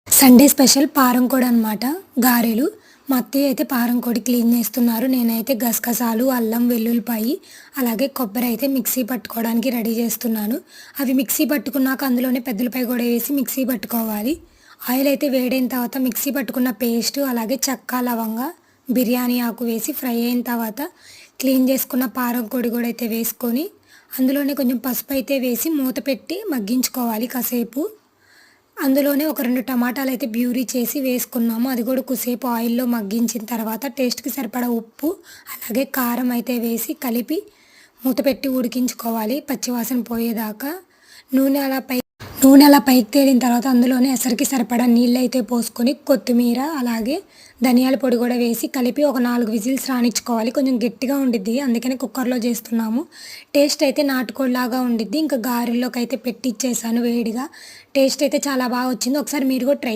Sunday special పారంకోడి అనమాట. గారెలు. మా అత్తయ్య అయితే పారంకోడి క్లీన్ చేస్తున్నారు. నేనైతే గసగసాలు, అల్లం, వెల్లుల్లిపాయి అలాగే కొబ్బరి అయితే మిక్సీ పట్టుకోవడానికి రెడీ చేస్తున్నాను. అవి మిక్సీ పట్టుకున్నాక అందులోనే పెద్దలపాయ కూడా వేసి మిక్సీ పట్టుకోవాలి. ఆయిల్ అయితే వేడైన తర్వాత మిక్సీ పట్టుకున్న పేస్ట్ అలాగే చెక్క, లవంగ, బిర్యానీ ఆకు వేసి ఫ్రై అయిన తర్వాత క్లీన్ చేసుకున్న పారంకోడి కూడా అయితే వేసుకొని అందులోనే కొంచెం పసుపు అయితే వేసి మూత పెట్టి మగ్గించుకోవాలి కాసేపు. అందులోనే ఒక 2 టమాటాలు అయితే ప్యూరీ చేసి వేసుకున్నాము. అది కూడా కొద్దిసేపు ఆయిల్‌లో మగ్గించిన తర్వాత టేస్ట్‌కి సరిపడా ఉప్పు, అలాగే కారం అయితే వేసి కలిపి మూత పెట్టి ఉడికించుకోవాలి పచ్చివాసన పోయేదాకా. నూనె అలా పై నూనె అలా పైకి తేలిన తర్వాత అందులోనే ఎసరికి సరిపడా నీళ్ళైతే పోసుకొని కొత్తిమీర అలాగే ధనియాల పొడి కూడా వేసి కలిపి ఒక 4 విజిల్స్ రానిచ్చుకోవాలి. కొంచెం గట్టిగా ఉండిద్ది. అందుకనే కుక్కర్‌లో చేస్తున్నాము. టేస్ట్ అయితే నాటుకోడిలాగా ఉండిద్ది. ఇంకా గారెల్లోకి అయితే పెట్టిచ్చేసాను వేడిగా. టేస్ట్ అయితే చాలా బాగా వచ్చింది. ఒకసారి మీరు కూడా ట్రై